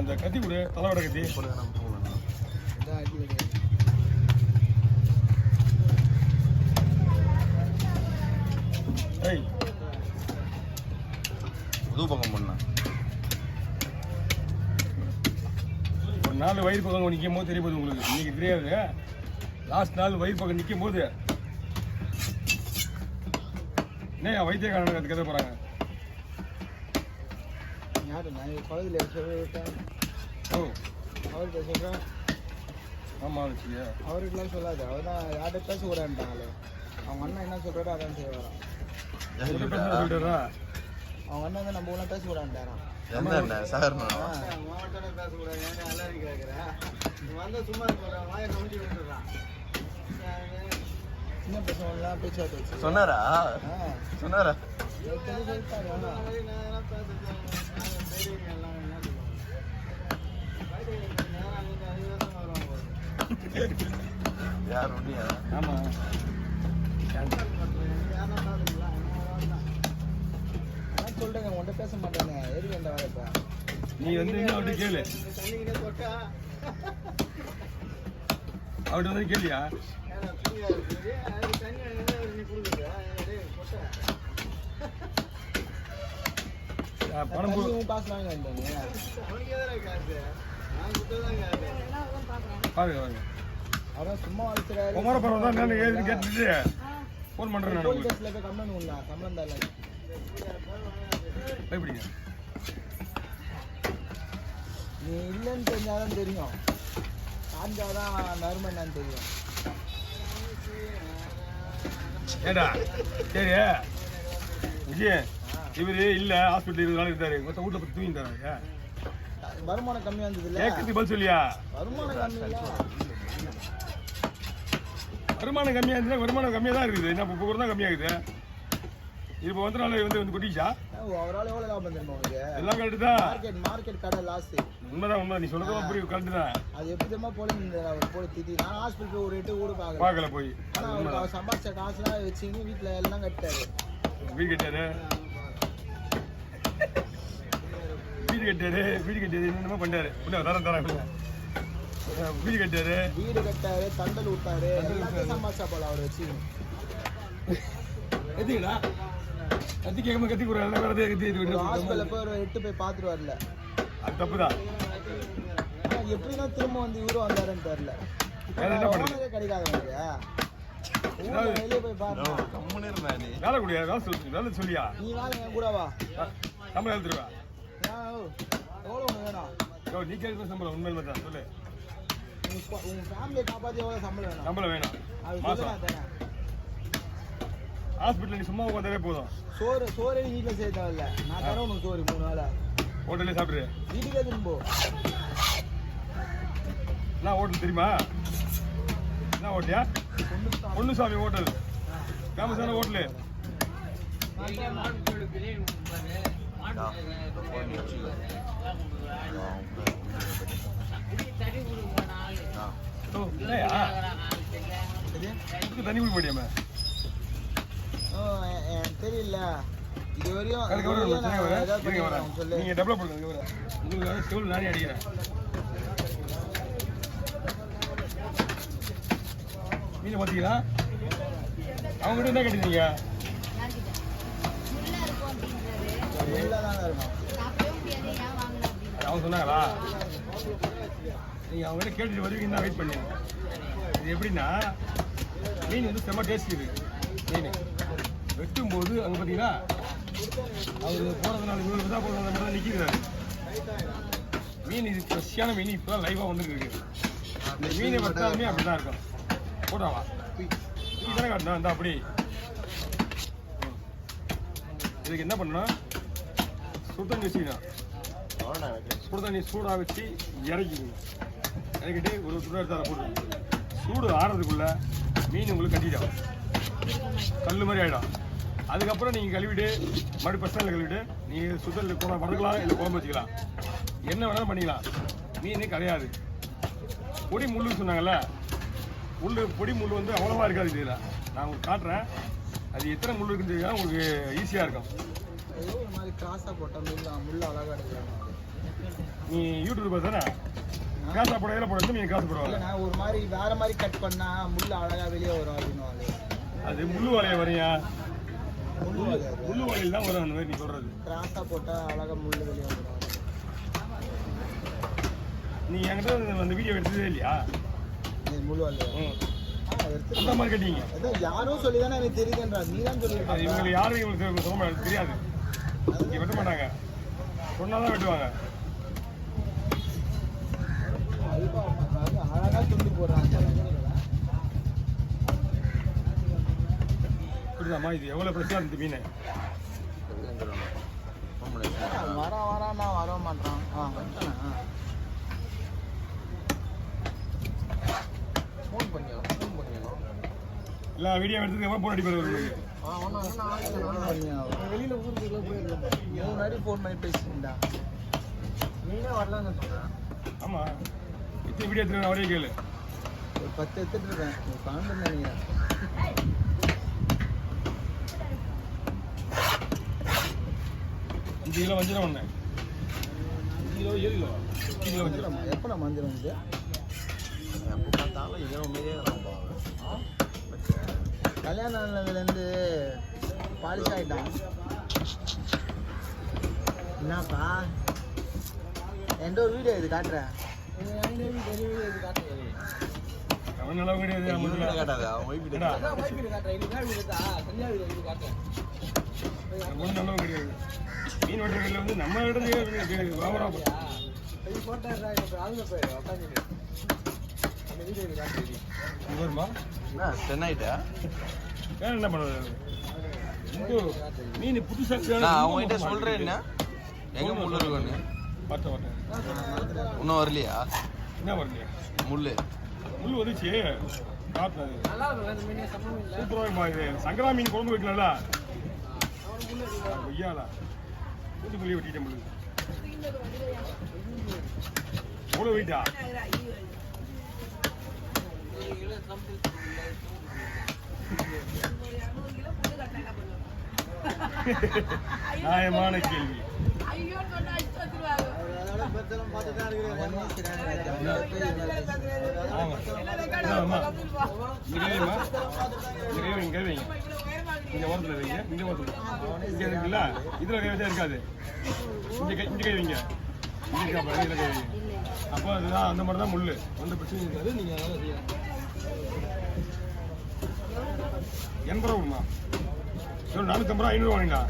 அந்த கத்தி கொடு, தலைவட கத்தி கொடுங்க. நம்ம போகலாம். ஏய், புது பக்கம் பண்ணலாம். ஒரு நாள் வயிறு பக்கம் நிற்கும் போது தெரிய போகுது உங்களுக்கு. இன்னைக்கு தெரியாது. லாஸ்ட் நாள் வயிறு பக்கம் நிற்கும் போது என்ன வைத்தியக்காரன் அது கதை போகிறாங்க. யாரு நான் பகுதியில் சொல்லிட்டேன். ஓ, அவர்கிட்ட சொல்கிறேன். ஆமாம் வச்சுக்கியா, அவருக்கெல்லாம் சொல்லாது. அவர் தான் யார்கிட்ட பேச கூடாதுட்டாங்களே. அவங்க அண்ணன் என்ன சொல்கிறாரோ அதான் செய்வாராம். சொல்லிட்டுறா அவங்க அண்ணன் வந்து நம்ம ஊரில் பேச கூடாதுட்டாராம். மாவட்டோட பேசக்கூடாது. ஏன்னா எல்லாரும் கேட்குறேன். வந்து சும்மா சொல்கிறேன். வாயை நோண்டி விட்டுறான். சின்ன பசங்களாம் பேச்சுவார்த்தை வச்சு சொன்னாரா? சொன்னாரா? யார் உண்டியா? ஆமா, சொல்றேங்க உன்கிட்ட பேச மாட்டேங்க. எதுக்கு இந்த வேலைப்பா? நீ வந்து அவர்கிட்ட கேளு. அவர்கிட்ட வந்து கேளியா? பணம் காசு வாங்க பாருங்க பாருங்க. அவன் சும்மா வளர்த்துறாரு. குமார பரவ தான் நான் எழுதி கேட்டுட்டு ஃபோன் பண்ணுறேன். நான் போய் கம்ப்ளைண்ட் உண்டா? சம்பளம் தான் இல்லை. பயப்படிங்க. நீ இல்லைன்னு தெரிஞ்சாதான் தெரியும். காஞ்சாதான் நறுமை என்னன்னு தெரியும். ஏடா சரி விஜய், இவரு இல்லை ஹாஸ்பிட்டல் 20 நாள் இருந்தாரு. மொத்த வீட்டில் பற்றி தூங்கிட்டாரு. வருமானம் கம்மியாக இருந்தது இல்லை? கேட்கறதுக்கு பதில் சொல்லியா? வருமானம் கம்மி இல்லை. வருமானம் கம்மியாக இருந்துச்சுன்னா வருமானம் கம்மியாக தான் இருக்குது. என்ன இப்போ தான் கம்மியாகுது. இப்போ வந்து நாள் வந்து கொட்டிச்சா? அவரால் எவ்வளோ லாபம் தெரியுமா உங்களுக்கு? எல்லாம் கரெக்டு தான். மார்க்கெட் கடை லாஸ்ட். உண்மைதான் உண்மை. நீ சொல்றதும் புரியும், கரெக்டு தான். அது எப்படி தெரியுமா போல அவர் போல திட்டி. நான் ஹாஸ்பிட்டல் ஒரு 8 கூட பார்க்கல போய். ஆனால் அவர் சம்பாதிச்ச காசுலாம் வச்சுன்னு வீட்டில் எல்லாம் கட்டாரு. வீடு கட்டாரு என்னென்னமோ பண்ணாரு. தரேன் வீடு கட்டாரு, தண்டல் விட்டாரு. சம்பாதிச்சா போல அவர் வச்சு. எதுக்குடா கத்தி கேட்காம கத்தி ஹாஸ்பிட்டலில் போய் 8 போய் பார்த்துட்டு வரல. அது தப்பு தான். எப்படின்னா திரும்ப வந்து இவரும் வந்தாருன்னு தெரியல. கிடைக்காது வெளியே போய் பாருங்க. வேலை கூடிய வேலை சொல்லியா? நீ வேலை என் கூட வா. சம்பளம் எழுத்துருவா. எவ்வளோ வேணும்? நீ கேட்க சம்பளம் உண்மையில தான் சொல்லு. உங்க ஃபேமிலியை காப்பாற்றி எவ்வளோ சம்பளம் வேணும்? அது மாசம் ஹாஸ்பிட்டல் நீ சும்மா உட்காந்தாலே போதும். சோறு வீட்டில் செய்ய தேவையில்ல. நான் தரேன் உனக்கு சோறு 3 நாளா. ஹோட்டல்லே சாப்பிடு. வீட்டுக்கே திரும்ப. என்ன ஹோட்டல் தெரியுமா? என்ன ஹோட்டலியா? பொன்னுசாமி ஹோட்டல். ஃபேமஸான ஹோட்டலு. தண்ணி குடிக்க முடியாம தெரியல. இது வரையும் நீங்க டெவலப் பண்ணுங்க. உங்களுக்கு ஸ்கூல் நானே அடிக்கிறேன். மீன் பார்த்தீங்களா? அவங்ககிட்ட என்ன கேட்டீங்க? அவங்க சொன்னாங்களா? நீங்கள் அவங்ககிட்ட கேட்டுட்டு வருவீங்கன்னா வெயிட் பண்ணுங்க. இது எப்படின்னா மீன் வந்து செம்ம டேஸ்ட் இருக்குது. மீன் வெட்டும்போது அங்கே பார்த்தீங்கன்னா அவர் போகிறதுனால இவ்வளோ தான் போகிறதுனால மட்டும் நிற்கிறாரு. மீன் இது ஃப்ரெஷ்ஷான மீன் இப்போ தான் லைவாக வந்துருக்கு. இந்த மீனை வெட்டாலுமே அப்படி தான் இருக்கும். போட்டாவா தானே காட்டணும். இந்த அப்படி இதுக்கு என்ன பண்ணணும்? சுடு தண்ணி வச்சுக்கணும். சுடு தண்ணி சூடாக வச்சு இறக்கிக்கணும். இறக்கிட்டு ஒரு சுட எடுத்து அதை போட்டு சூடு ஆடுறதுக்குள்ள மீன் உங்களுக்கு கட்டிடும். கல் மாதிரி ஆகிடும். அதுக்கப்புறம் நீங்கள் கழுவிட்டு மறுபடியும் பசங்களை கழுவிட்டு நீங்கள் சுத்தலில் கூட வதக்கலாம், இல்லை குழம்பு வச்சுக்கலாம். என்ன வேணாலும் பண்ணிக்கலாம். மீன் கிடையாது. பொடி முள்ளுன்னு சொன்னாங்கல்ல, பொடி முள் வந்து அவ்வளோவா இருக்காது. இதில் நான் உங்களுக்கு காட்டுறேன். அது எத்தனை முள் இருக்குன்னு தெரியும். உங்களுக்கு ஈஸியாக இருக்கும். மாதிரி கிராஸாக போட்டால் முள்ளு அழகாக எடுக்கலாம். நீ யூடியூப் தானே காசா போட இதில் போட நீங்க காசு போடுவாங்க. நான் ஒரு மாதிரி வேற மாதிரி கட் பண்ணா முள் அழகா வெளியே வரும் அப்படின்னு. அது முள்ளு வாழைய வரையா முள்ளு வலை முள்ளு வாழையில் தான் வரும் அந்த மாதிரி நீ சொல்றது. கிராஸா போட்டா அழகா முள் வெளியே வரும். நீ என்கிட்ட அந்த வீடியோ எடுத்ததே இல்லையா? முள் வலை அந்த மாதிரி கட்டிங்க. அதான் யாரும் சொல்லி தானே எனக்கு தெரியுதுன்றா. நீ தான் சொல்லியிருக்க. இவங்களுக்கு யாரும் இவங்களுக்கு சொல்ல தெரியாது. இங்கே வெட்ட மாட்டாங்க, சொன்னாதான் வெட்டுவாங்க. அழகா துண்டு போடுறாங்க. புரியுதாம்மா? இது எவ்வளோ பிரச்சனை இருந்துச்சு மீன். வரான்னா வர மாட்டான். இல்லை வீடியோ எடுத்ததுக்கு எவ்வளோ போன் அடிப்பாரு வெளியில ஊருக்குள்ள போயிருக்கேன். 3 நாடி ஃபோன் பண்ணி பேசிட்டா. நீனே வரலான்னு சொல்றேன். ஆமாம், இத்தனை வீடியோ எடுத்துருக்கேன். அவரே கேளு. ஒரு 10 எடுத்துட்டு இருக்கேன். 12 நினைக்கிறேன். 5 கிலோ வஞ்சிரம் ஒன்று, 5 கிலோ 7 கிலோ 5 கிலோ வஞ்சிரம். எப்போ நான் மஞ்சள் வந்து எப்போ பார்த்தாலும் இதெல்லாம் உண்மையே கல்யாணம் ஆனதுலேருந்து பாலிஷ் ஆகிட்டான். என்னப்பா எந்த ஒரு வீடியோ இது காட்டுறேன். அவன் அளவு கிடையாது. காட்டாது அவன் ஒன்றும் அளவு கிடையாது. மீன் வெட்டுறதுல வந்து நம்ம இடத்துல வியாபாரம் வருமா? தென்னாயிட்டா வேற என்ன பண்ணுறது? மீன் புதுசாக நான் அவங்ககிட்ட சொல்றேன். என்ன எங்க முள்ளு இருக்குன்னு பார்த்தேன். இன்னும் வரலையா? என்ன வரலையா? முள்ளு முள் வந்துச்சு. காட்டினது சூப்பராக இது சங்கரா மீன் குழம்பு வைக்கலாம்ல. ஐயாலா கூட்டுக்குள்ளேயே வெட்டிட்டேன் முள்ளு. எவ்வளோ வெயிட்டா? நியாயமான கேள்வி. இங்க ஓரத்துல வைங்க, இங்க ஓரத்துல இங்க இருக்குல்ல, இதுல கை வச்சா இருக்காது. இங்க கை வைங்க, இங்க இருக்கா பாருங்க, இதுல கை வைங்க. அப்போ அதுதான் அந்த மாதிரி தான் முள்ளு, எந்த பிரச்சனையும் இருக்காது. நீங்க அதெல்லாம் செய்யலாம். 80 ரூபா 450 ரூபா 500 ரூபா வாங்கினா.